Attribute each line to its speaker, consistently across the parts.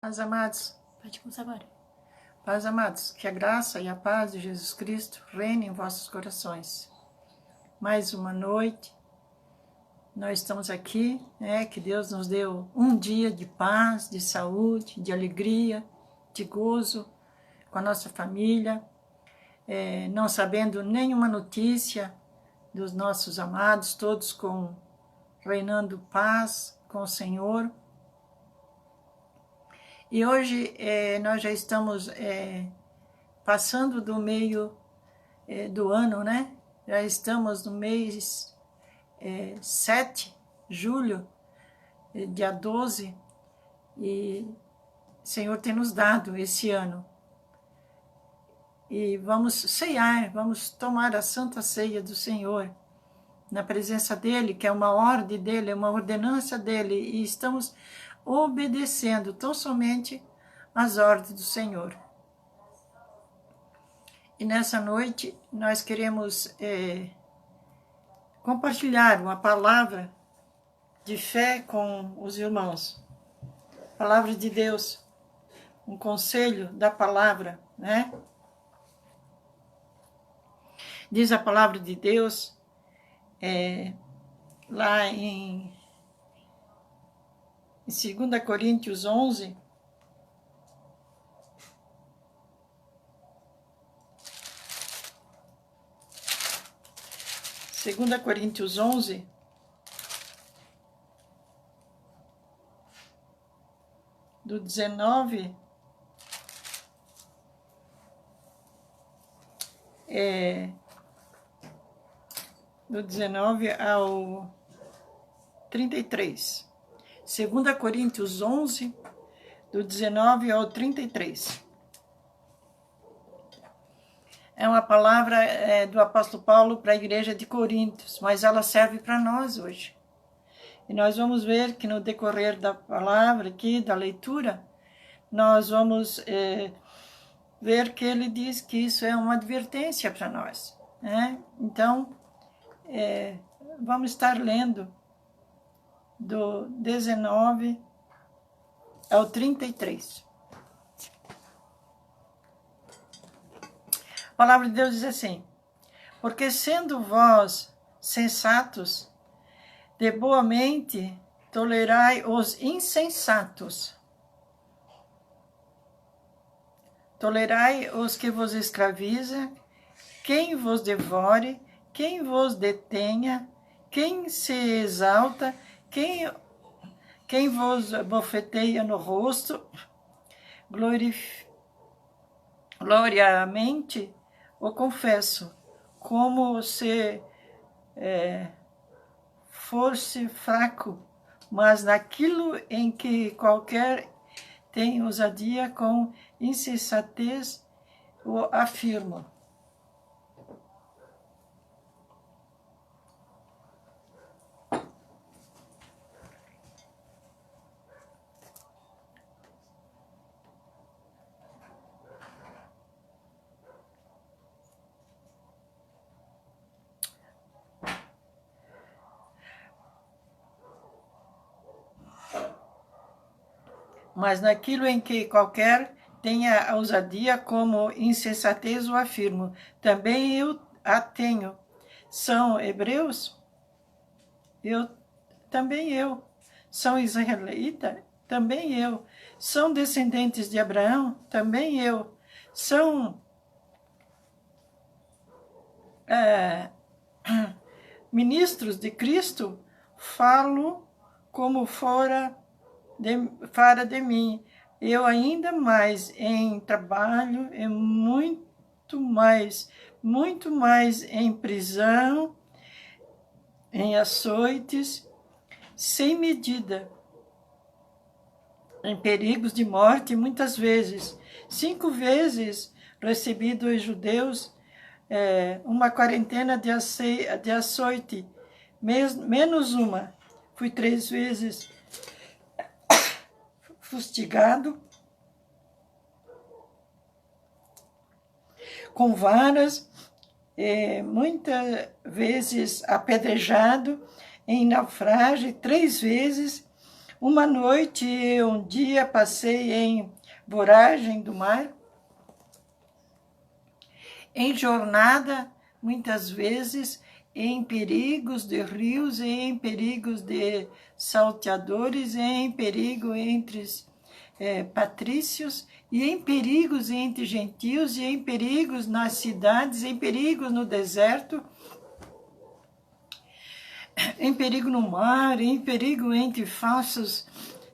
Speaker 1: Paz, amados,
Speaker 2: Pode começar agora.
Speaker 1: paz, amados, que a graça e a paz de Jesus Cristo reinem em vossos corações. Mais uma noite, nós estamos aqui, que Deus nos deu um dia de paz, de saúde, de alegria, de gozo com a nossa família, não sabendo nenhuma notícia dos nossos amados, todos reinando paz com o Senhor. E hoje nós já estamos passando do meio do ano, né? Já estamos no mês 7, julho, dia 12, e o Senhor tem nos dado esse ano. E vamos ceiar, vamos tomar a Santa Ceia do Senhor, na presença dEle, que é uma ordem dEle, é uma ordenança dEle, e estamos obedecendo tão somente as ordens do Senhor. E nessa noite nós queremos compartilhar uma palavra de fé com os irmãos. Palavra de Deus, um conselho da palavra, né? Diz a palavra de Deus, lá em 2 Coríntios 11, do 19 ao 33. 2 Coríntios 11, do 19 ao 33. É uma palavra do apóstolo Paulo para a igreja de Coríntios, mas ela serve para nós hoje. E nós vamos ver que no decorrer da palavra aqui, da leitura, nós vamos ver que ele diz que isso é uma advertência para nós, né? Então, vamos estar lendo do 19 ao 33. A palavra de Deus diz assim: porque sendo vós sensatos, de boa mente, tolerai os insensatos. Tolerai os que vos escravizam, quem vos devore, quem vos detenha, quem se exalta, quem vos bofeteia no rosto. Gloriamente o confesso, como se fosse fraco, mas naquilo em que qualquer tem ousadia, com insensatez o afirmo. Mas naquilo em que qualquer tenha ousadia, como insensatez o afirmo, também eu a tenho. São hebreus? Também eu. São israelita? Também eu. São descendentes de Abraão? Também eu. São ministros de Cristo? Falo como fora de mim, eu ainda mais em trabalho, muito mais em prisão, em açoites, sem medida, em perigos de morte, muitas vezes. 5 vezes recebi dos judeus uma quarentena de açoite, menos uma. Fui 3 vezes fustigado, com varas, muitas vezes apedrejado, em naufrágio, 3 vezes Uma noite e um dia passei em voragem do mar, em jornada, muitas vezes, em perigos de rios, em perigos de salteadores, em perigo entre patrícios, e em perigos entre gentios, e em perigos nas cidades, em perigos no deserto, em perigo no mar, em perigo entre falsos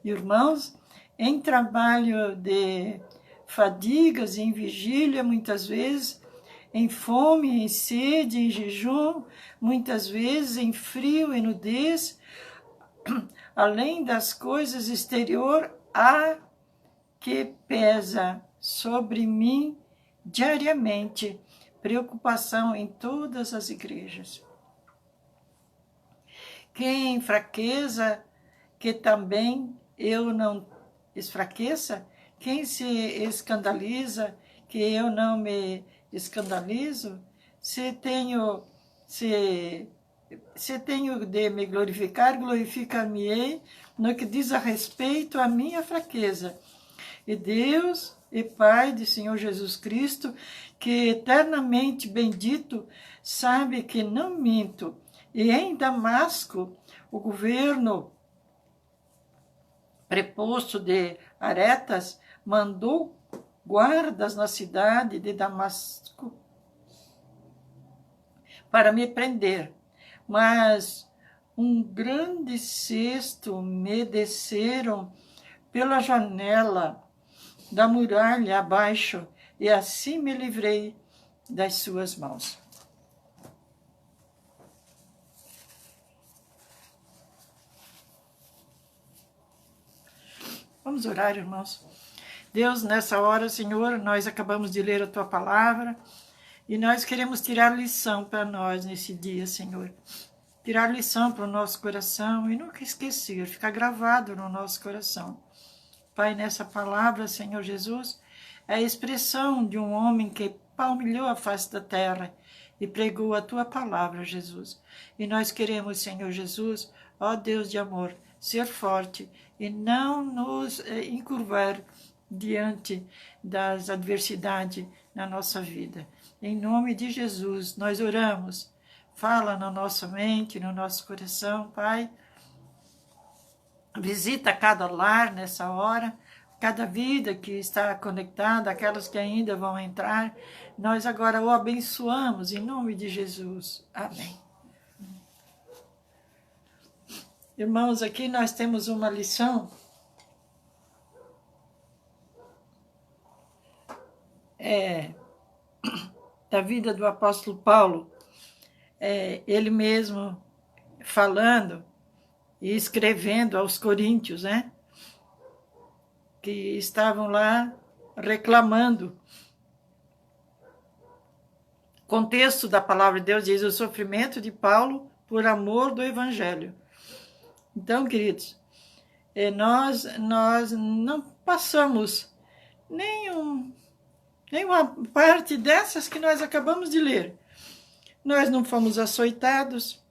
Speaker 1: irmãos, em trabalho de fadigas, em vigília, muitas vezes, em fome, em sede, em jejum, muitas vezes em frio e nudez, além das coisas exterior, há que pesa sobre mim diariamente preocupação em todas as igrejas. Quem fraqueza, que também eu não esfraqueça, quem se escandaliza, que eu não me escandalizo, se tenho de me glorificar, glorificar-me-ei no que diz a respeito à minha fraqueza. E Deus e Pai de Senhor Jesus Cristo, que eternamente bendito, sabe que não minto. E em Damasco, o governo preposto de Aretas mandou guardas na cidade de Damasco para me prender. Mas um grande cesto me desceram pela janela da muralha abaixo, e assim me livrei das suas mãos. Vamos orar, irmãos. Deus, nessa hora, Senhor, nós acabamos de ler a Tua palavra e nós queremos tirar lição para nós nesse dia, Senhor. Tirar lição para o nosso coração e nunca esquecer, ficar gravado no nosso coração. Pai, nessa palavra, Senhor Jesus, é a expressão de um homem que palmilhou a face da terra e pregou a Tua palavra, Jesus. E nós queremos, Senhor Jesus, ó Deus de amor, ser forte e não nos encurvar diante das adversidades na nossa vida. Em nome de Jesus, nós oramos. Fala na nossa mente, no nosso coração, Pai. Visita cada lar nessa hora, cada vida que está conectada, aquelas que ainda vão entrar. Nós agora o abençoamos em nome de Jesus. Amém. Irmãos, aqui nós temos uma lição da vida do apóstolo Paulo, ele mesmo falando e escrevendo aos coríntios, né? Que estavam lá reclamando. O contexto da palavra de Deus diz o sofrimento de Paulo por amor do evangelho. Então, queridos, nós não passamos nenhuma parte dessas que nós acabamos de ler. Nós não fomos açoitados.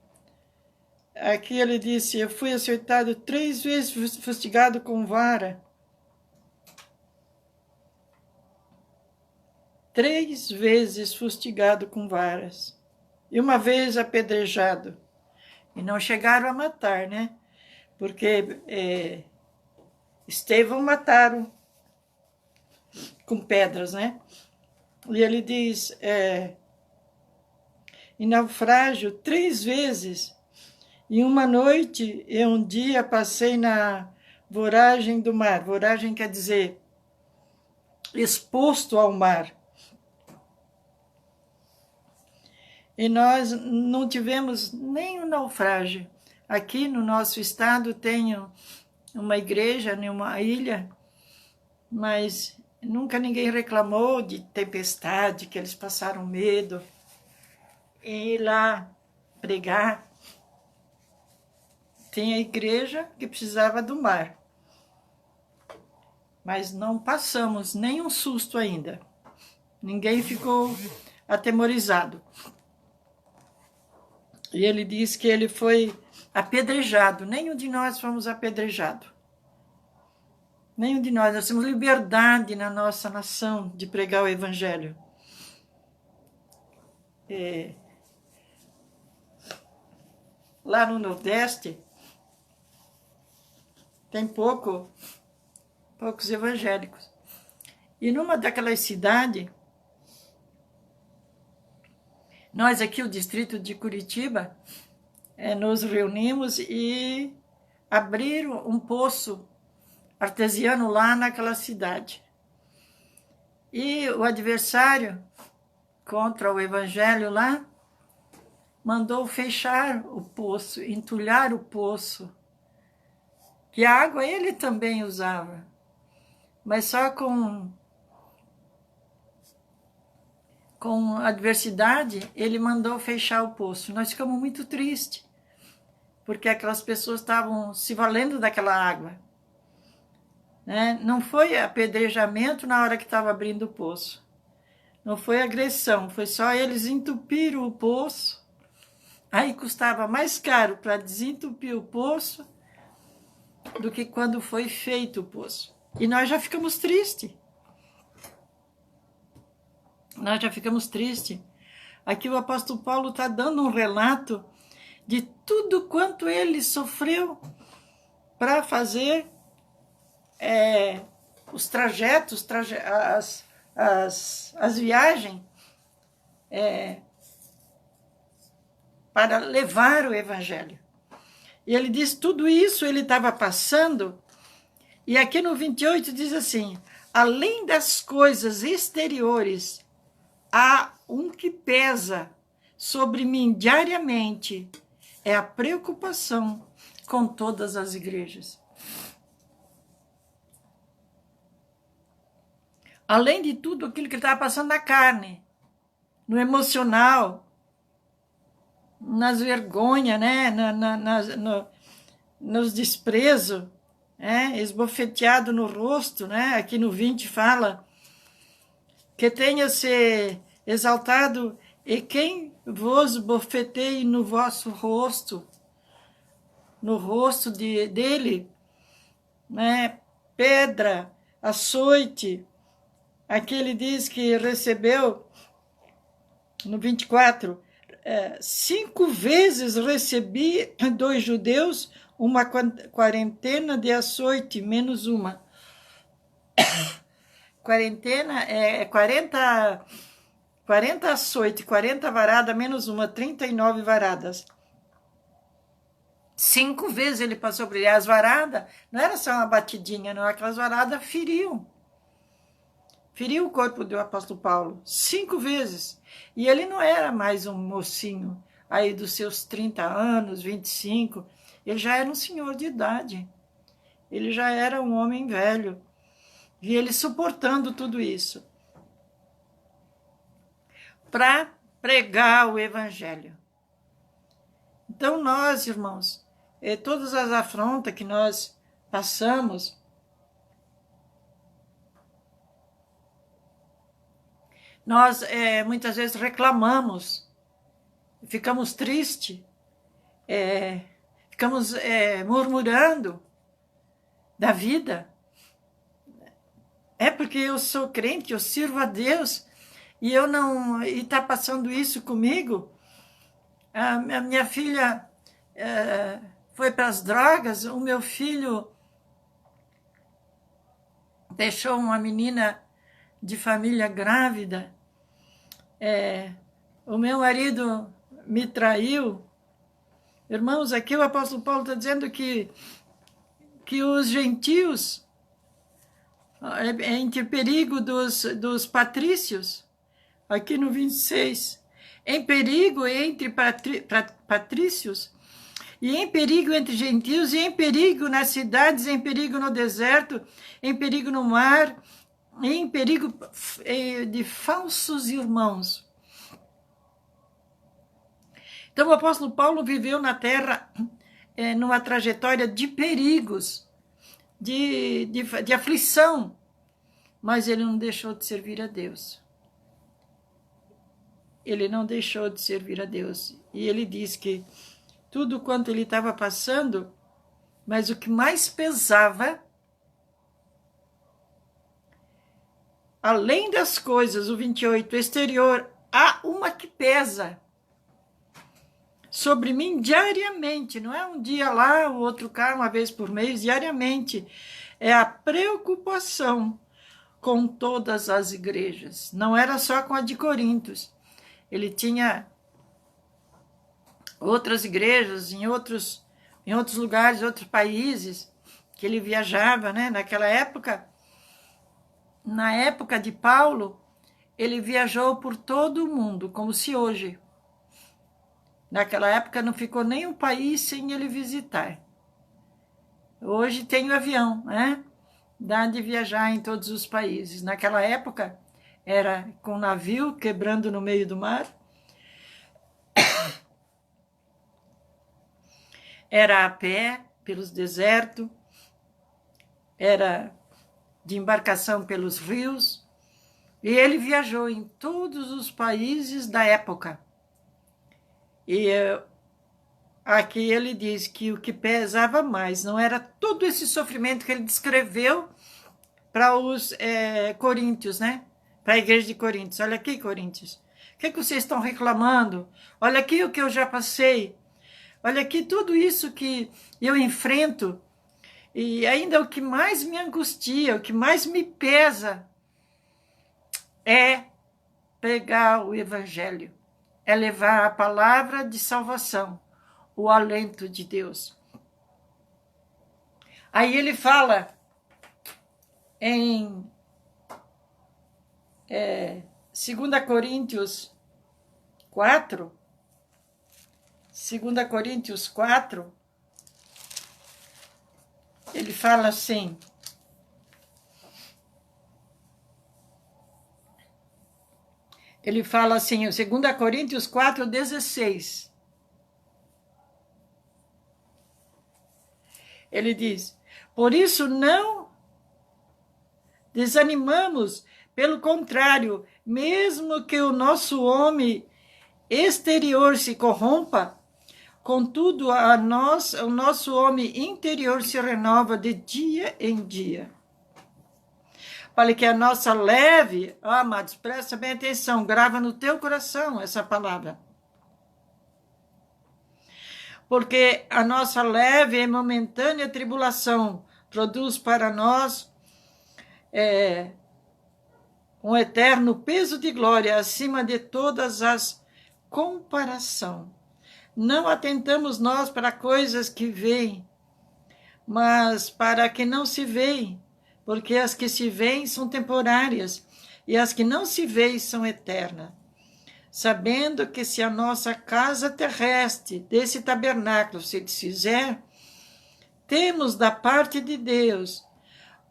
Speaker 1: Aqui ele disse, eu fui açoitado 3 vezes, fustigado com vara. 3 vezes fustigado com varas. E uma vez apedrejado. E não chegaram a matar, né? Porque Estevão mataram com pedras, né? E ele diz, em naufrágio 3 vezes, e uma noite e um dia passei na voragem do mar. Voragem quer dizer exposto ao mar. E nós não tivemos nenhum naufrágio. Aqui no nosso estado tem uma igreja em uma ilha, mas nunca ninguém reclamou de tempestade, que eles passaram medo em ir lá pregar. Tem a igreja que precisava do mar, mas não passamos nenhum susto ainda. Ninguém ficou atemorizado. E ele diz que ele foi apedrejado. Nenhum de nós fomos apedrejados. Nenhum de nós. Nós temos liberdade na nossa nação de pregar o Evangelho. Lá no Nordeste, tem poucos evangélicos. E numa daquelas cidades, nós aqui, o distrito de Curitiba, nos reunimos e abriram um poço artesiano lá naquela cidade. E o adversário contra o evangelho lá mandou fechar o poço, entulhar o poço, que a água ele também usava, mas só com adversidade ele mandou fechar o poço. Nós ficamos muito tristes, porque aquelas pessoas estavam se valendo daquela água. Né? Não foi apedrejamento na hora que estava abrindo o poço. Não foi agressão, foi só eles entupiram o poço. Aí custava mais caro para desentupir o poço do que quando foi feito o poço. E nós já ficamos tristes. Nós já ficamos tristes. Aqui o apóstolo Paulo está dando um relato de tudo quanto ele sofreu para fazer os trajetos, as viagens para levar o evangelho. E ele diz, tudo isso ele estava passando, e aqui no 28 diz assim, além das coisas exteriores, há um que pesa sobre mim diariamente, é a preocupação com todas as igrejas. Além de tudo aquilo que ele estava passando na carne, no emocional, nas vergonhas, né? Nos desprezos, esbofeteado no rosto, né? Aqui no 20 fala que tenha se exaltado e quem vos bofeteie no vosso rosto, no rosto dele, né? Pedra, açoite. Aqui ele diz que recebeu, no 24, 5 vezes recebi dos judeus uma quarentena de açoite, menos uma. Quarentena é 40 açoite, 40 varadas, menos uma, 39 varadas. 5 vezes ele passou por ele. As varadas não era só uma batidinha, não. Aquelas varadas feriu o corpo do apóstolo Paulo 5 vezes. E ele não era mais um mocinho aí dos seus 30 anos, 25. Ele já era um senhor de idade. Ele já era um homem velho. E ele suportando tudo isso para pregar o evangelho. Então nós, irmãos, todas as afrontas que nós passamos, nós muitas vezes reclamamos, ficamos tristes, ficamos murmurando da vida. É porque eu sou crente, eu sirvo a Deus, e eu não. E está passando isso comigo. A minha filha foi para as drogas, o meu filho deixou uma menina de família grávida, o meu marido me traiu. Irmãos, aqui o apóstolo Paulo está dizendo que os gentios, entre perigo dos patrícios, aqui no 26, em perigo entre patrícios, e em perigo entre gentios, e em perigo nas cidades, em perigo no deserto, em perigo no mar, em perigo de falsos irmãos. Então o apóstolo Paulo viveu na terra numa trajetória de perigos, de aflição, mas ele não deixou de servir a Deus. Ele não deixou de servir a Deus. E ele diz que tudo quanto ele estava passando, mas o que mais pesava além das coisas, o 28, exterior, há uma que pesa sobre mim diariamente, não é um dia lá, o outro cá, uma vez por mês, diariamente. É a preocupação com todas as igrejas. Não era só com a de Corintos. Ele tinha outras igrejas em outros lugares, outros países, que ele viajava, né? Naquela época, na época de Paulo, ele viajou por todo o mundo, como se hoje. Naquela época não ficou nenhum país sem ele visitar. Hoje tem o avião, né? Dá de viajar em todos os países. Naquela época era com navio quebrando no meio do mar. Era a pé pelos desertos. Era de embarcação pelos rios. E ele viajou em todos os países da época. E aqui ele diz que o que pesava mais não era todo esse sofrimento que ele descreveu para os coríntios, né? Para a igreja de Coríntios. Olha aqui, Coríntios. O que vocês estão reclamando? Olha aqui o que eu já passei. Olha aqui tudo isso que eu enfrento. E ainda o que mais me angustia, o que mais me pesa é pregar o evangelho. É levar a palavra de salvação, o alento de Deus. Aí ele fala em 2 Coríntios 4, 2 Coríntios 4, ele fala assim, em 2 Coríntios 4, 16. Ele diz, por isso não desanimamos, pelo contrário, mesmo que o nosso homem exterior se corrompa, contudo, o nosso homem interior se renova de dia em dia. Fale que a nossa leve, amados, presta bem atenção, grava no teu coração essa palavra. Porque a nossa leve e momentânea tribulação produz para nós um eterno peso de glória acima de todas as comparação. Não atentamos nós para coisas que veem, mas para que não se veem, porque as que se veem são temporárias e as que não se veem são eternas. Sabendo que se a nossa casa terrestre desse tabernáculo se desfizer, temos da parte de Deus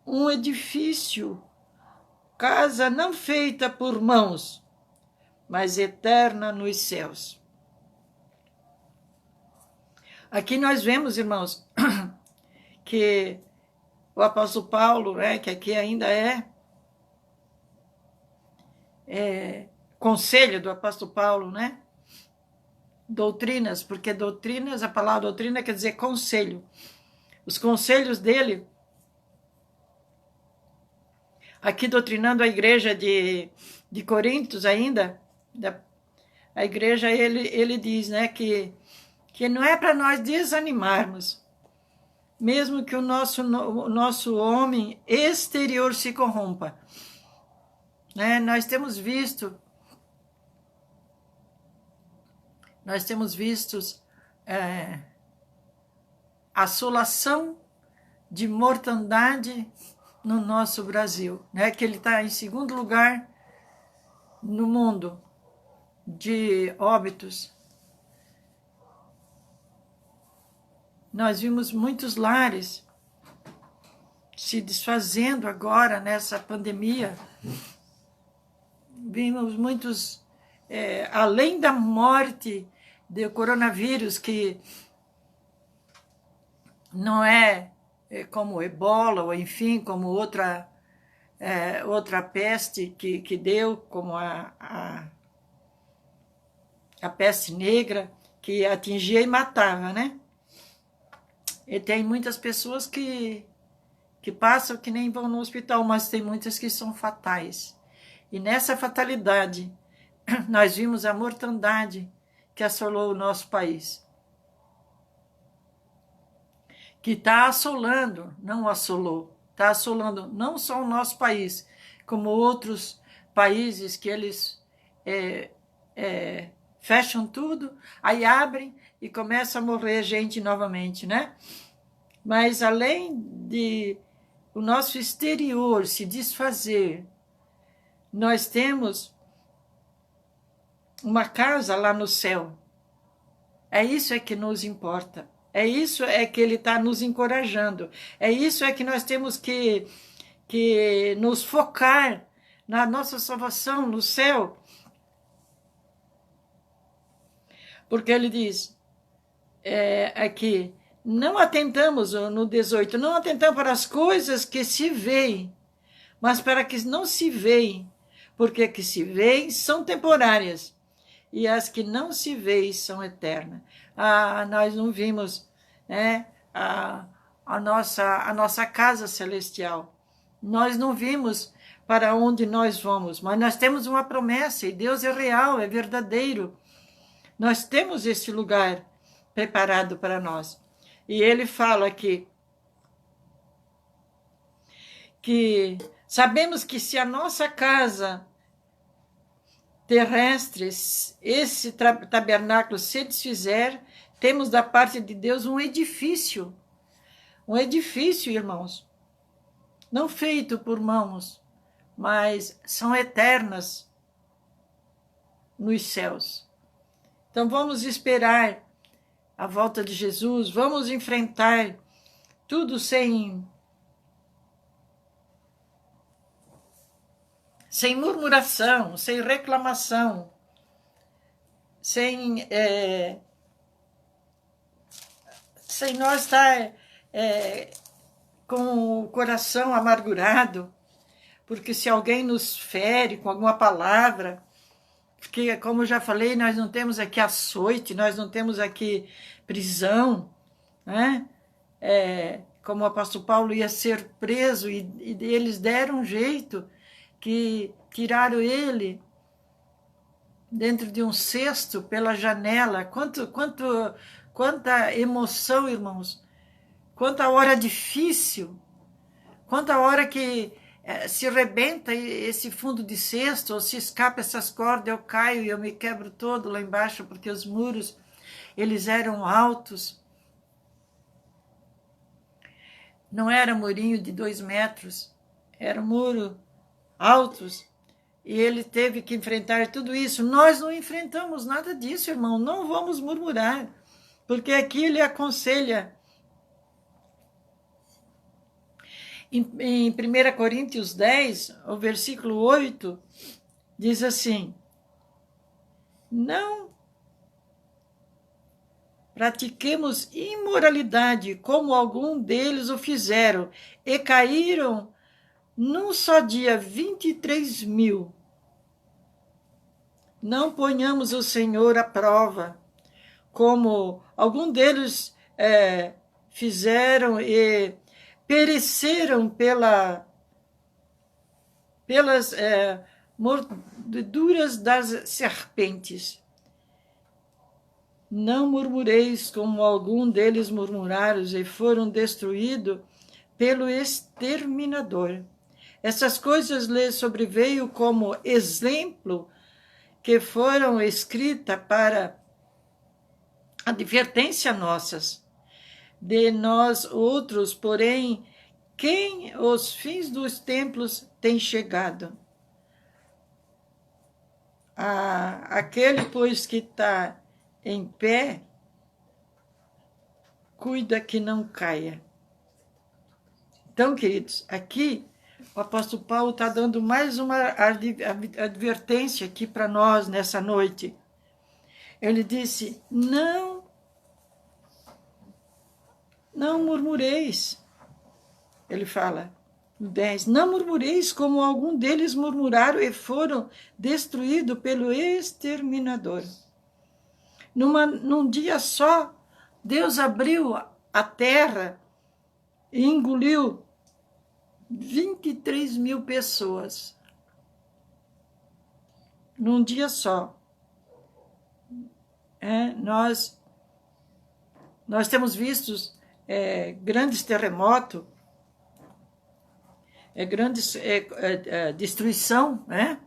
Speaker 1: um edifício, casa não feita por mãos, mas eterna nos céus. Aqui nós vemos, irmãos, que o apóstolo Paulo, que aqui ainda conselho do apóstolo Paulo, né? Doutrinas, porque doutrinas, a palavra doutrina quer dizer conselho. Os conselhos dele, aqui doutrinando a igreja de Coríntios ainda, a igreja, ele diz, né, que não é para nós desanimarmos, mesmo que o nosso homem exterior se corrompa. Né? Nós temos visto assolação de mortandade no nosso Brasil, né? Que ele está em segundo lugar no mundo de óbitos. Nós vimos muitos lares se desfazendo agora nessa pandemia. Vimos muitos, além da morte do coronavírus, que não é como o ebola, ou enfim, como outra peste que deu, como a peste negra, que atingia e matava, né? E tem muitas pessoas que passam que nem vão no hospital, mas tem muitas que são fatais. E nessa fatalidade, nós vimos a mortandade que assolou o nosso país. Que está assolando, não assolou, está assolando não só o nosso país, como outros países que eles fecham tudo, aí abrem e começa a morrer gente novamente, né? Mas além de o nosso exterior se desfazer, nós temos uma casa lá no céu. É isso que nos importa. É isso que ele está nos encorajando. É isso que nós temos que nos focar na nossa salvação no céu. Porque ele diz aqui, não atentamos, no 18, não atentamos para as coisas que se veem, mas para que não se veem, porque que se veem são temporárias, e as que não se veem são eternas. Nós não vimos a nossa casa celestial, nós não vimos para onde nós vamos, mas nós temos uma promessa, e Deus é real, é verdadeiro. Nós temos esse lugar preparado para nós. E ele fala aqui que sabemos que se a nossa casa terrestre, esse tabernáculo se desfizer, temos da parte de Deus um edifício, irmãos, não feito por mãos, mas são eternas nos céus. Então vamos esperar a volta de Jesus, vamos enfrentar tudo sem murmuração, sem reclamação, sem nós estar com o coração amargurado, porque se alguém nos fere com alguma palavra, porque, como eu já falei, nós não temos aqui açoite, nós não temos aqui prisão, né? Como o apóstolo Paulo ia ser preso, e eles deram um jeito que tiraram ele dentro de um cesto pela janela. Quanta emoção, irmãos, quanta hora difícil, quanta hora que se rebenta esse fundo de cesto, ou se escapa essas cordas, eu caio e eu me quebro todo lá embaixo, porque os muros, eles eram altos. Não era murinho de 2 metros, era muro altos, e ele teve que enfrentar tudo isso. Nós não enfrentamos nada disso, irmão, não vamos murmurar, porque aqui ele aconselha. Em 1 Coríntios 10, o versículo 8, diz assim: não pratiquemos imoralidade, como algum deles o fizeram, e caíram num só dia 23.000. Não ponhamos o Senhor à prova, como algum deles fizeram e pereceram pelas mordeduras das serpentes. Não murmureis como algum deles murmuraram e foram destruídos pelo exterminador. Essas coisas lhes sobreveio como exemplo que foram escritas para advertência nossas. De nós outros, porém, quem os fins dos templos tem chegado? Aquele, pois, que está em pé, cuida que não caia. Então, queridos, aqui o apóstolo Paulo está dando mais uma advertência aqui para nós nessa noite. Ele disse, não murmureis. Ele fala, 10, não murmureis como algum deles murmuraram e foram destruídos pelo exterminador. Num dia só, Deus abriu a terra e engoliu 23.000 pessoas. num dia só. Nós temos visto grandes terremotos, grandes destruição, né?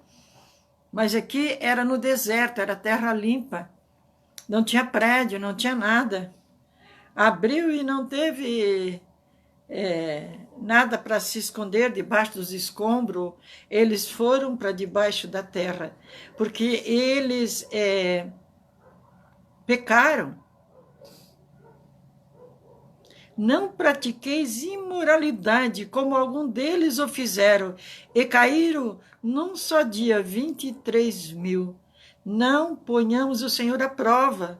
Speaker 1: Mas aqui era no deserto, era terra limpa, não tinha prédio, não tinha nada. Abriu e não teve nada para se esconder debaixo dos escombros. Eles foram para debaixo da terra, porque eles pecaram. Não pratiqueis imoralidade, como algum deles o fizeram, e caíram num só dia 23.000. Não ponhamos o Senhor à prova,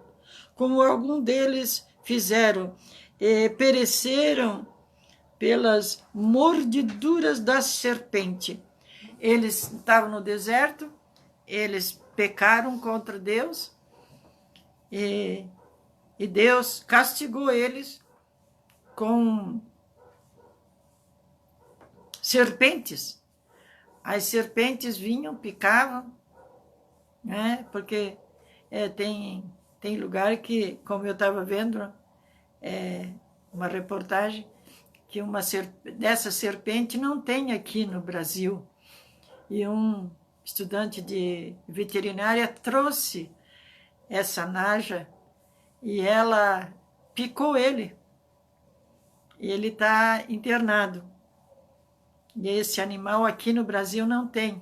Speaker 1: como algum deles fizeram, e pereceram pelas mordeduras da serpente. Eles estavam no deserto, eles pecaram contra Deus, e Deus castigou eles com serpentes. As serpentes vinham, picavam, né? Porque tem lugar que, como eu estava vendo, uma reportagem, que dessa serpente não tem aqui no Brasil. E um estudante de veterinária trouxe essa naja e ela picou ele. E ele está internado. E esse animal aqui no Brasil não tem.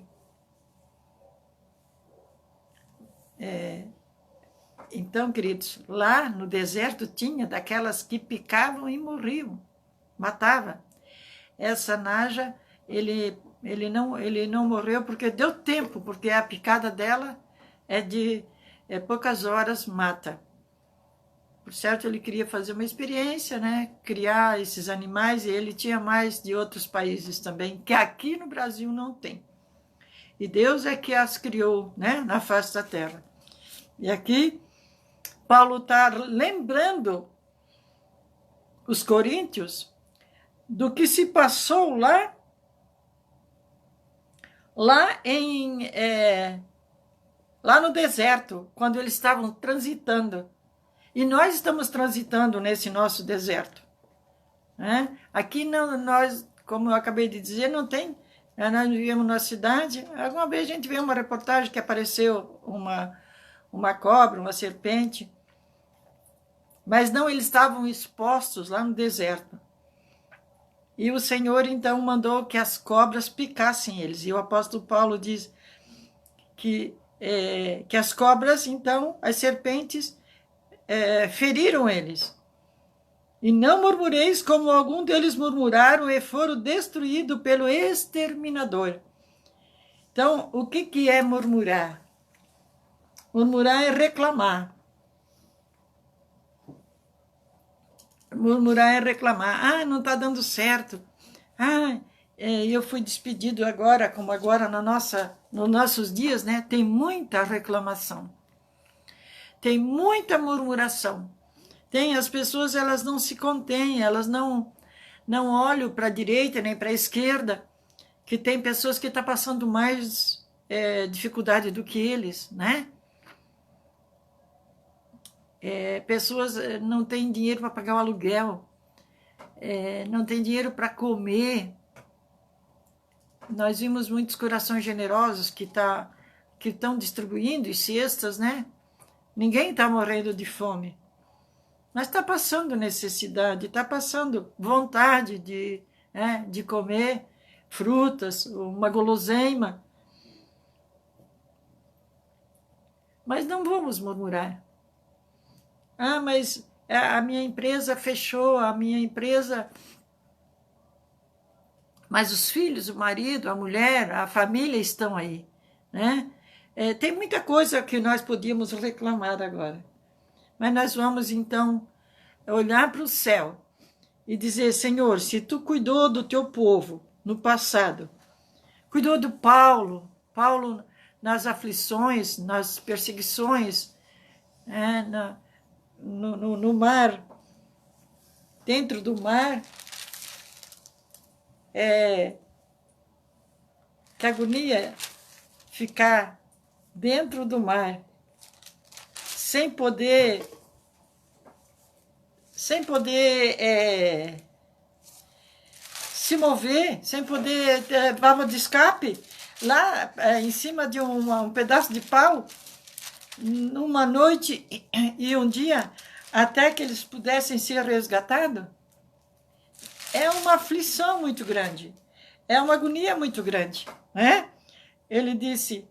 Speaker 1: Então, queridos, lá no deserto tinha daquelas que picavam e morriam, matava. Essa naja, ele não morreu porque deu tempo, porque a picada dela de poucas horas, mata. Por certo, ele queria fazer uma experiência, né? Criar esses animais, e ele tinha mais de outros países também, que aqui no Brasil não tem. E Deus é que as criou, né? Na face da terra. E aqui, Paulo está lembrando os coríntios do que se passou lá no deserto, quando eles estavam transitando. E nós estamos transitando nesse nosso deserto. Né? Aqui não, nós, como eu acabei de dizer, não tem. Nós vivemos na cidade. Alguma vez a gente vê uma reportagem que apareceu uma cobra, uma serpente. Mas não, eles estavam expostos lá no deserto. E o Senhor, então, mandou que as cobras picassem eles. E o apóstolo Paulo diz que as cobras, então, as serpentes, feriram eles. E não murmureis como algum deles murmuraram e foram destruídos pelo exterminador. Então, o que é murmurar? Murmurar é reclamar. Murmurar é reclamar. Ah, não está dando certo. Ah, eu fui despedido agora, como agora nos nossos dias, né? Tem muita reclamação. Tem muita murmuração. As pessoas, elas não se contêm, elas não olham para a direita nem para a esquerda, que tem pessoas que estão passando mais dificuldade do que eles, né? Pessoas não têm dinheiro para pagar o aluguel, não têm dinheiro para comer. Nós vimos muitos corações generosos que estão distribuindo e cestas, né? Ninguém está morrendo de fome. Mas está passando necessidade, está passando vontade de comer frutas, uma guloseima. Mas não vamos murmurar. Ah, mas a minha empresa fechou, Mas os filhos, o marido, a mulher, a família estão aí, né? Tem muita coisa que nós podíamos reclamar agora. Mas nós vamos, então, olhar para o céu e dizer, Senhor, se Tu cuidou do Teu povo no passado, cuidou do Paulo nas aflições, nas perseguições, no mar, dentro do mar, que agonia ficar dentro do mar, sem poder se mover, sem poder ter válvula de escape, lá em cima de um pedaço de pau, numa noite e um dia, até que eles pudessem ser resgatados. É uma aflição muito grande, é uma agonia muito grande, né? Ele disse: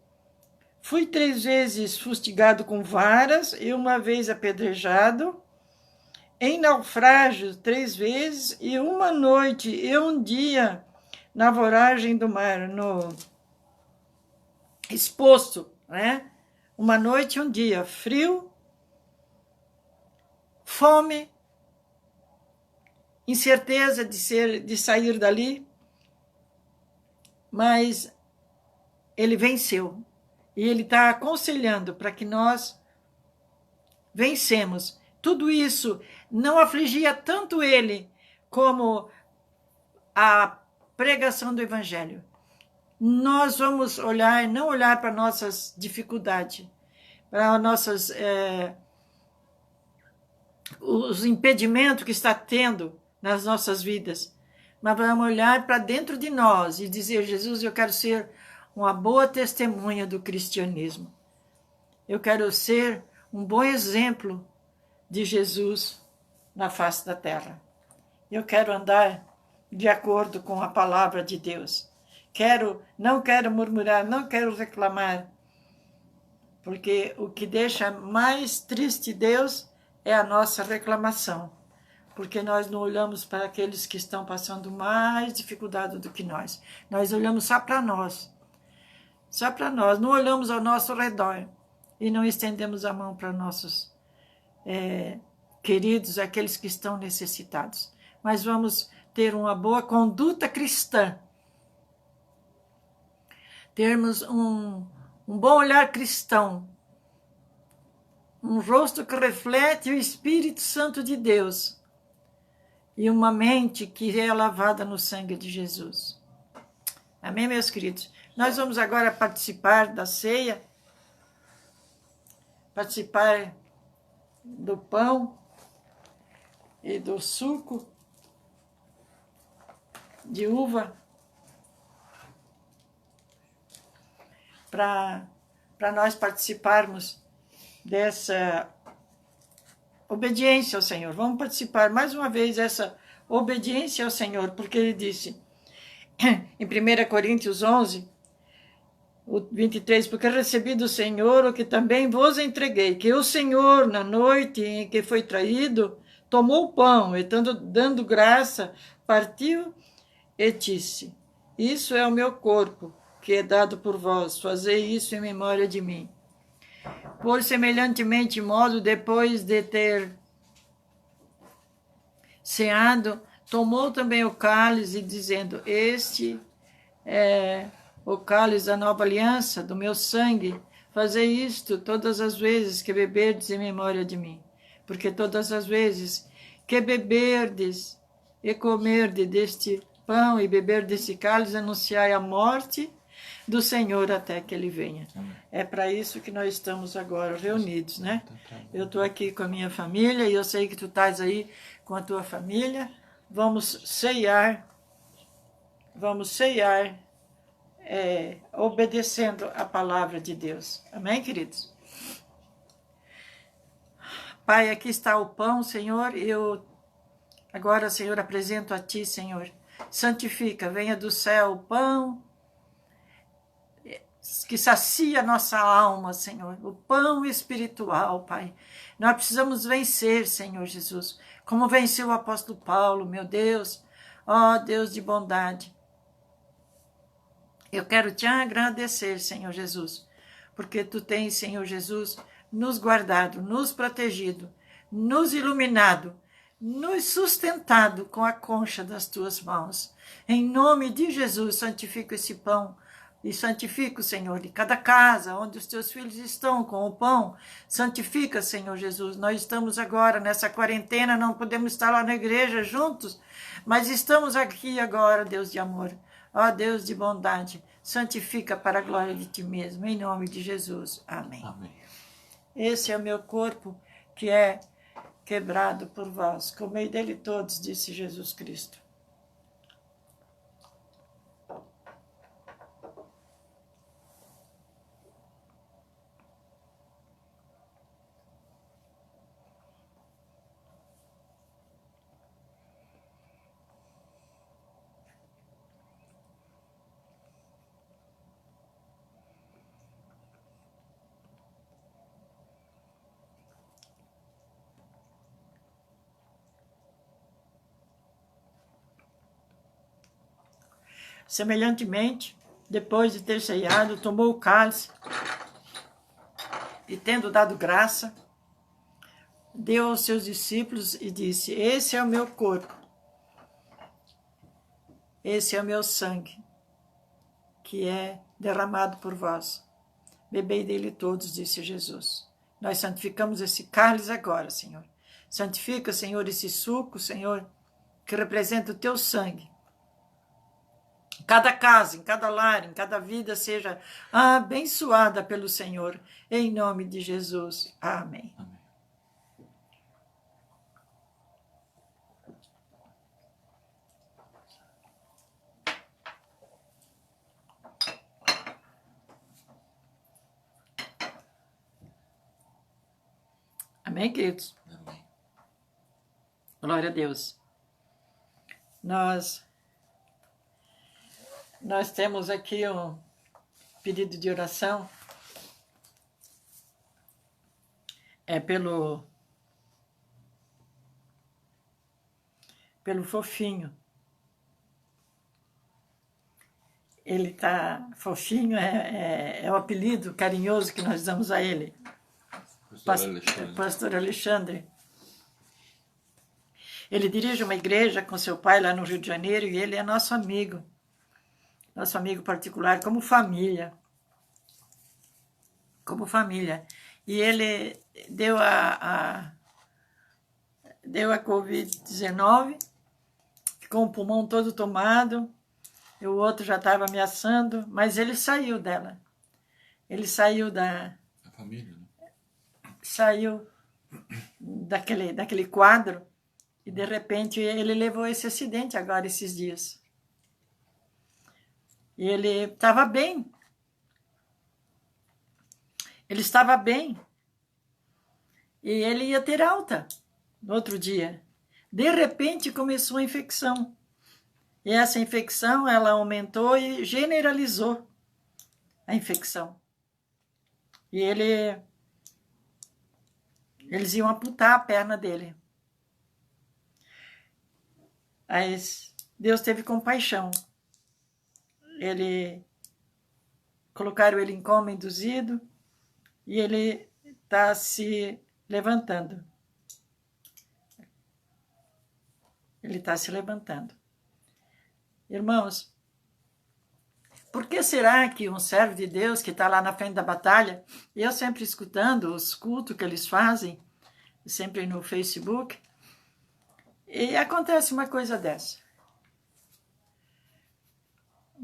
Speaker 1: fui 3 vezes fustigado com varas e uma vez apedrejado, em naufrágio 3 vezes, e uma noite e um dia na voragem do mar, exposto, né? Uma noite e um dia, frio, fome, incerteza de sair dali, mas ele venceu. E ele está aconselhando para que nós vencemos. Tudo isso não afligia tanto ele como a pregação do Evangelho. Nós vamos olhar, não olhar para nossas dificuldades, para os impedimentos que está tendo nas nossas vidas, mas vamos olhar para dentro de nós e dizer: Jesus, eu quero ser uma boa testemunha do cristianismo. Eu quero ser um bom exemplo de Jesus na face da terra. Eu quero andar de acordo com a palavra de Deus. Não quero murmurar, não quero reclamar, porque o que deixa mais triste Deus é a nossa reclamação, porque nós não olhamos para aqueles que estão passando mais dificuldade do que nós. Nós olhamos só para nós, não olhamos ao nosso redor e não estendemos a mão para nossos queridos, aqueles que estão necessitados. Mas vamos ter uma boa conduta cristã, termos um bom olhar cristão, um rosto que reflete o Espírito Santo de Deus e uma mente que é lavada no sangue de Jesus. Amém, meus queridos? Nós vamos agora participar da ceia, participar do pão e do suco de uva, para nós participarmos dessa obediência ao Senhor. Vamos participar mais uma vez dessa obediência ao Senhor, porque ele disse em 1 Coríntios 11, 23, porque recebi do Senhor o que também vos entreguei, que o Senhor, na noite em que foi traído, tomou o pão e, dando graça, partiu e disse: isso é o meu corpo, que é dado por vós, fazei isso em memória de mim. Por semelhantemente modo, depois de ter ceado, tomou também o cálice, dizendo: este é o cálice da nova aliança, do meu sangue. Fazei isto todas as vezes que beberdes em memória de mim. Porque todas as vezes que beberdes e comerdes deste pão e beber desse cálice, anunciai a morte do Senhor até que ele venha. Amém. É para isso que nós estamos agora reunidos, né? Eu estou aqui com a minha família e eu sei que tu estás aí com a tua família. Vamos ceiar obedecendo a palavra de Deus. Amém, queridos? Pai, aqui está o pão, Senhor. Eu agora, Senhor, apresento a Ti, Senhor. Santifica, venha do céu o pão que sacia a nossa alma, Senhor, o pão espiritual, Pai. Nós precisamos vencer, Senhor Jesus, como venceu o apóstolo Paulo, meu Deus, ó Deus de bondade. Eu quero te agradecer, Senhor Jesus, porque tu tens, Senhor Jesus, nos guardado, nos protegido, nos iluminado, nos sustentado com a concha das tuas mãos. Em nome de Jesus, santifica esse pão, e santifica, Senhor, de cada casa onde os teus filhos estão com o pão. Santifica, Senhor Jesus. Nós estamos agora nessa quarentena, não podemos estar lá na igreja juntos, mas estamos aqui agora, Deus de amor. Ó Deus de bondade, santifica para a glória de ti mesmo, em nome de Jesus. Amém.
Speaker 2: Amém.
Speaker 1: Esse é o meu corpo que é quebrado por vós. Comei dele todos, disse Jesus Cristo. Semelhantemente, depois de ter ceiado, tomou o cálice e, tendo dado graça, deu aos seus discípulos e disse: esse é o meu corpo, esse é o meu sangue, que é derramado por vós. Bebei dele todos, disse Jesus. Nós santificamos esse cálice agora, Senhor. Santifica, Senhor, esse suco, Senhor, que representa o teu sangue. Cada casa, em cada lar, em cada vida seja abençoada pelo Senhor, em nome de Jesus. Amém.
Speaker 2: Amém.
Speaker 1: Amém, queridos?
Speaker 2: Amém.
Speaker 1: Glória a Deus. Nós temos aqui um pedido de oração. É pelo fofinho. Ele tá fofinho, é o apelido carinhoso que nós damos a ele. Pastor Alexandre. Ele dirige uma igreja com seu pai lá no Rio de Janeiro e ele é nosso amigo particular, como família. Como família. E ele deu a Covid-19, ficou o pulmão todo tomado, e o outro já estava ameaçando, mas ele saiu dela. Ele saiu da
Speaker 2: família, né?
Speaker 1: Saiu daquele quadro e, de repente, ele levou esse acidente agora, esses dias. E ele estava bem. Ele estava bem. E ele ia ter alta no outro dia. De repente, começou a infecção. E essa infecção, ela aumentou e generalizou a infecção. E eles iam amputar a perna dele. Mas Deus teve compaixão. Colocaram ele em coma induzido e ele está se levantando. Ele está se levantando. Irmãos, por que será que um servo de Deus que está lá na frente da batalha, eu sempre escutando os cultos que eles fazem, sempre no Facebook, e acontece uma coisa dessa?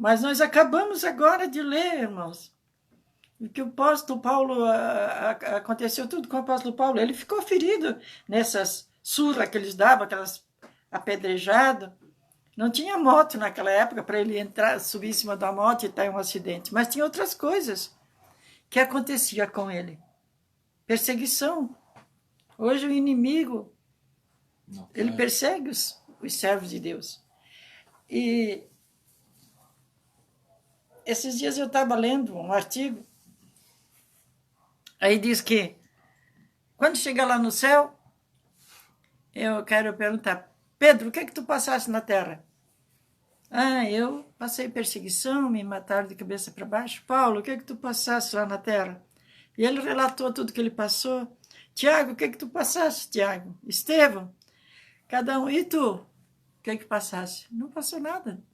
Speaker 1: Mas nós acabamos agora de ler, irmãos, que o apóstolo Paulo, aconteceu tudo com o apóstolo Paulo. Ele ficou ferido nessas surras que eles davam, aquelas apedrejadas. Não tinha moto naquela época para ele entrar, subir em cima da moto e ter um acidente. Mas tinha outras coisas que acontecia com ele. Perseguição. Hoje o inimigo, ele persegue os servos de Deus. E esses dias eu estava lendo um artigo, aí diz que quando chegar lá no céu, eu quero perguntar: Pedro, o que é que tu passaste na terra? Eu passei perseguição, me mataram de cabeça para baixo. Paulo, o que é que tu passaste lá na terra? E ele relatou tudo que ele passou. Tiago, o que é que tu passaste, Tiago? Estevão, cada um. E tu? O que é que passaste? Não passou nada.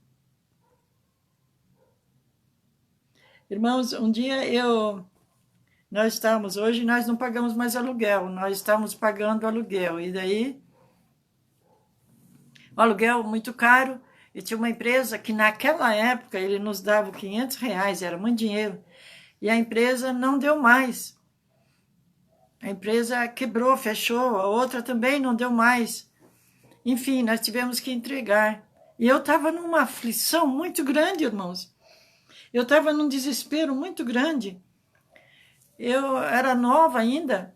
Speaker 1: Irmãos, um dia nós estávamos, hoje nós não pagamos mais aluguel, nós estávamos pagando aluguel. E daí, o aluguel muito caro, Eu tinha uma empresa que naquela época ele nos dava R$500, era muito dinheiro, e a empresa não deu mais. A empresa quebrou, fechou, a outra também não deu mais. Enfim, nós tivemos que entregar. E eu estava numa aflição muito grande, irmãos. Eu estava num desespero muito grande. Eu era nova ainda,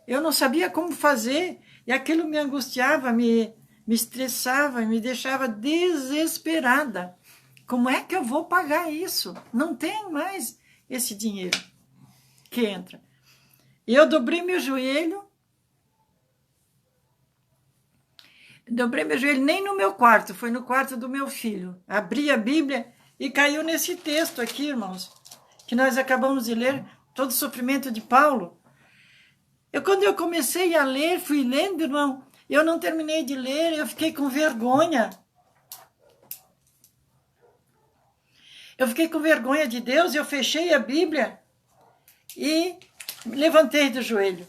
Speaker 1: eu não sabia como fazer, e aquilo me angustiava, me estressava, me deixava desesperada. Como é que eu vou pagar isso? Não tem mais esse dinheiro que entra. E eu dobrei meu joelho nem no meu quarto, foi no quarto do meu filho. Abri a Bíblia e caiu nesse texto aqui, irmãos, que nós acabamos de ler, todo o sofrimento de Paulo. Quando eu comecei a ler, fui lendo, irmão, eu não terminei de ler, eu fiquei com vergonha. Eu fiquei com vergonha de Deus, eu fechei a Bíblia e levantei do joelho.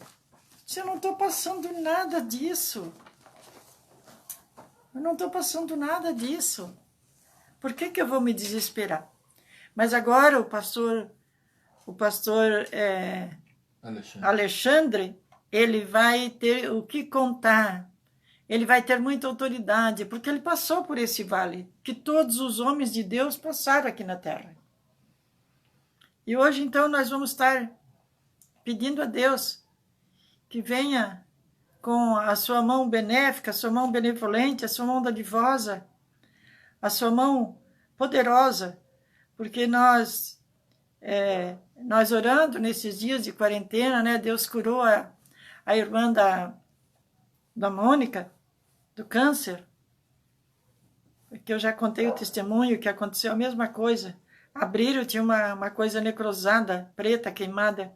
Speaker 1: Eu não estou passando nada disso. Eu não estou passando nada disso. Por que eu vou me desesperar? Mas agora o pastor Alexandre, ele vai ter o que contar. Ele vai ter muita autoridade, porque ele passou por esse vale, que todos os homens de Deus passaram aqui na terra. E hoje, então, nós vamos estar pedindo a Deus que venha com a sua mão benéfica, a sua mão benevolente, a sua mão dadivosa, a sua mão poderosa, porque nós orando nesses dias de quarentena, né, Deus curou a irmã da Mônica, do câncer, que eu já contei o testemunho, que aconteceu a mesma coisa. Abriram, tinha uma coisa necrosada, preta, queimada,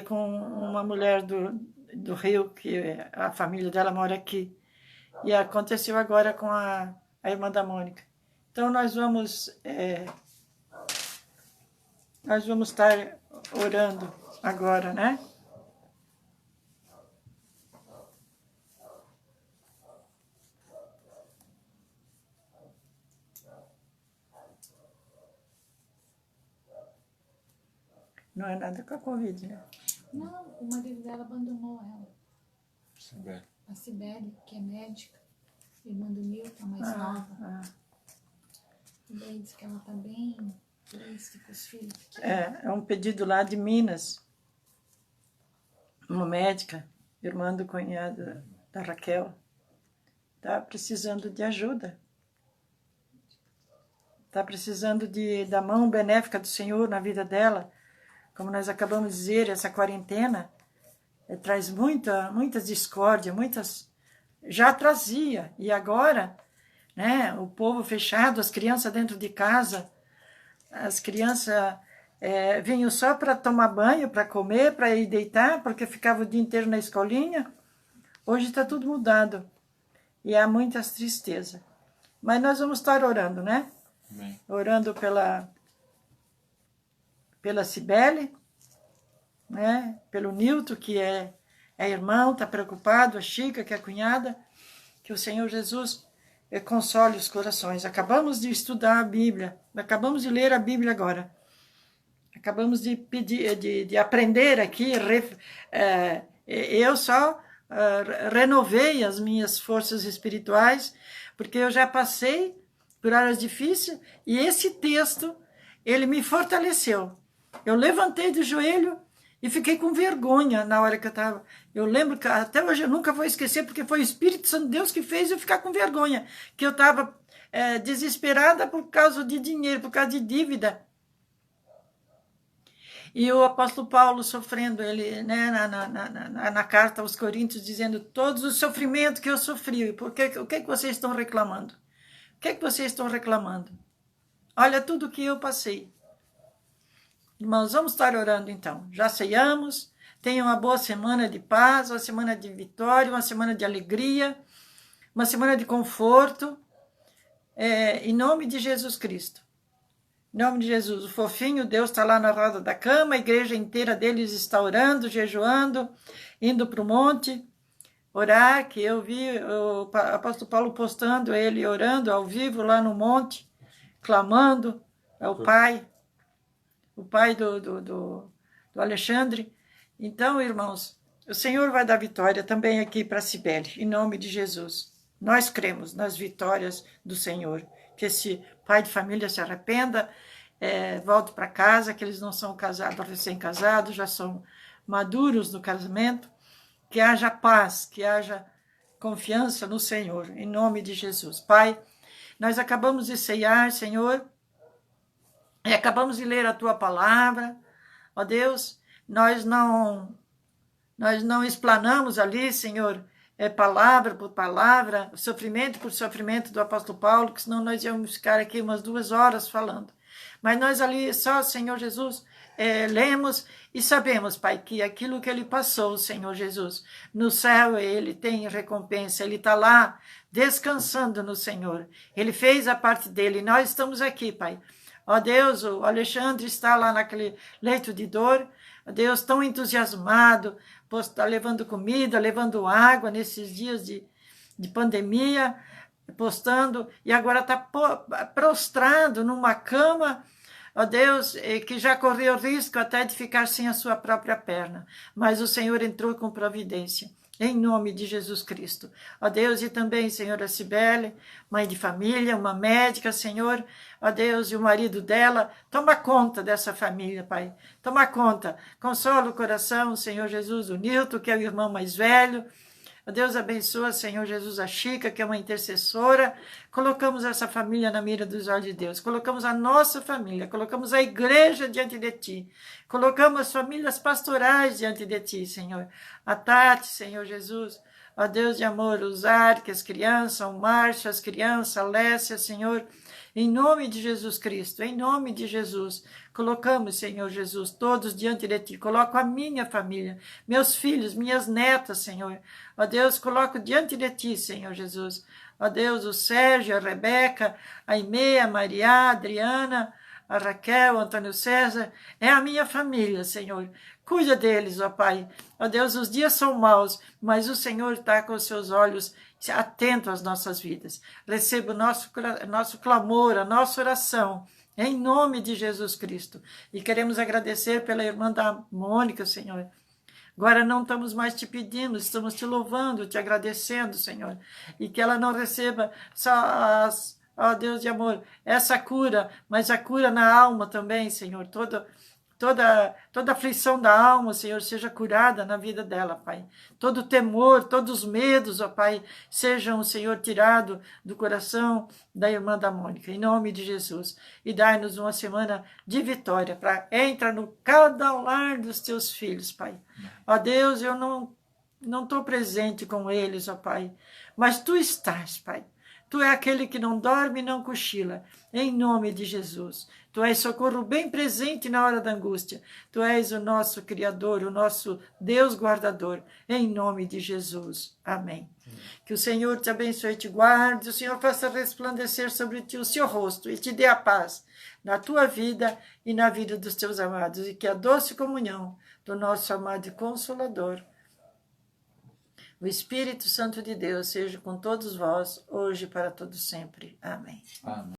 Speaker 1: com uma mulher do Rio, que a família dela mora aqui. E aconteceu agora com a irmã da Mônica. Então nós vamos estar orando agora, né? Não é nada com a Covid, né?
Speaker 2: Não, o marido dela abandonou ela.
Speaker 3: Sibeli.
Speaker 2: A Sibeli, que é médica, irmã do Milton, a mais nova. E daí diz que ela tá bem triste com os filhos.
Speaker 1: É um pedido lá de Minas. Uma médica, irmã do cunhado da Raquel, tá precisando de ajuda. Tá precisando da mão benéfica do Senhor na vida dela. Como nós acabamos de dizer, essa quarentena traz muitas discórdias, já trazia, e agora, né, o povo fechado, as crianças dentro de casa, as crianças vinham só para tomar banho, para comer, para ir deitar, porque ficavam o dia inteiro na escolinha. Hoje está tudo mudado, e há muitas tristezas. Mas nós vamos estar orando, né?
Speaker 3: Amém.
Speaker 1: Orando pela Sibeli, né? Pelo Nilton, que é irmão, está preocupado, a Chica, que é cunhada, que o Senhor Jesus console os corações. Acabamos de estudar a Bíblia, acabamos de ler a Bíblia agora, acabamos de pedir, de aprender aqui, eu só renovei as minhas forças espirituais, porque eu já passei por áreas difíceis, e esse texto, ele me fortaleceu. Eu levantei do joelho e fiquei com vergonha na hora que eu estava. Eu lembro que até hoje eu nunca vou esquecer, porque foi o Espírito Santo de Deus que fez eu ficar com vergonha, que eu estava desesperada por causa de dinheiro, por causa de dívida. E o apóstolo Paulo sofrendo, ele, né, na carta aos Coríntios, dizendo todos os sofrimentos que eu sofri, o que vocês estão reclamando? O que vocês estão reclamando? Olha tudo que eu passei. Irmãos, vamos estar orando então. Já ceiamos, tenham uma boa semana de paz, uma semana de vitória, uma semana de alegria, uma semana de conforto, em nome de Jesus Cristo. Em nome de Jesus, o fofinho, Deus está lá na roda da cama, a igreja inteira deles está orando, jejuando, indo para o monte, orar, que eu vi o apóstolo Paulo postando, ele orando ao vivo lá no monte, clamando ao Pai, o pai do Alexandre. Então, irmãos, o Senhor vai dar vitória também aqui para a Cibele, em nome de Jesus. Nós cremos nas vitórias do Senhor. Que esse pai de família se arrependa, volte para casa, que eles não são casados, recém-casados, já são maduros no casamento. Que haja paz, que haja confiança no Senhor, em nome de Jesus. Pai, nós acabamos de ceiar, Senhor, e acabamos de ler a Tua palavra. Ó Deus, nós não explanamos ali, Senhor, palavra por palavra, sofrimento por sofrimento do apóstolo Paulo, que senão nós íamos ficar aqui umas 2 horas falando. Mas nós ali só, Senhor Jesus, lemos e sabemos, Pai, que aquilo que ele passou, Senhor Jesus, no céu ele tem recompensa, ele está lá descansando no Senhor. Ele fez a parte dele e nós estamos aqui, Pai. Ó Deus, o Alexandre está lá naquele leito de dor, ó Deus, tão entusiasmado, está levando comida, levando água nesses dias de pandemia, postando, e agora está prostrado numa cama, ó Deus, que já correu risco até de ficar sem a sua própria perna, mas o Senhor entrou com providência, em nome de Jesus Cristo. Ó Deus, e também, Senhor, a Cibele, mãe de família, uma médica, Senhor, ó Deus, e o marido dela, toma conta dessa família, Pai, toma conta, consola o coração, Senhor Jesus, o Nilton, que é o irmão mais velho. Deus abençoa, Senhor Jesus, a Chica, que é uma intercessora. Colocamos essa família na mira dos olhos de Deus. Colocamos a nossa família, colocamos a igreja diante de Ti. Colocamos as famílias pastorais diante de Ti, Senhor. A Tati, Senhor Jesus, ó Deus de amor, os Arques, as crianças, o Márcio, as crianças, a Lécia, Senhor. Em nome de Jesus Cristo, em nome de Jesus, colocamos, Senhor Jesus, todos diante de Ti. Coloco a minha família, meus filhos, minhas netas, Senhor. Ó Deus, coloco diante de Ti, Senhor Jesus. Ó Deus, o Sérgio, a Rebeca, a Imê, a Maria, a Adriana, a Raquel, o Antônio César. É a minha família, Senhor. Cuida deles, ó Pai. Ó Deus, os dias são maus, mas o Senhor está com os seus olhos atento às nossas vidas. Receba o nosso clamor, a nossa oração, em nome de Jesus Cristo. E queremos agradecer pela irmã da Mônica, Senhor. Agora não estamos mais te pedindo, estamos te louvando, te agradecendo, Senhor. E que ela não receba só ó Deus de amor, essa cura, mas a cura na alma também, Senhor. Toda aflição da alma, Senhor, seja curada na vida dela, Pai. Todo temor, todos os medos, ó Pai, sejam, Senhor, tirados do coração da irmã da Mônica, em nome de Jesus. E dai-nos uma semana de vitória, para entrar no cada lar dos teus filhos, Pai. Ó Deus, eu não estou presente com eles, ó Pai, mas Tu estás, Pai. Tu é aquele que não dorme e não cochila, em nome de Jesus. Tu és socorro bem presente na hora da angústia. Tu és o nosso Criador, o nosso Deus guardador, em nome de Jesus. Amém. Que o Senhor te abençoe e te guarde, o Senhor faça resplandecer sobre ti o seu rosto e te dê a paz na tua vida e na vida dos teus amados. E que a doce comunhão do nosso amado e Consolador, o Espírito Santo de Deus, seja com todos vós, hoje e para todos sempre. Amém. Amém.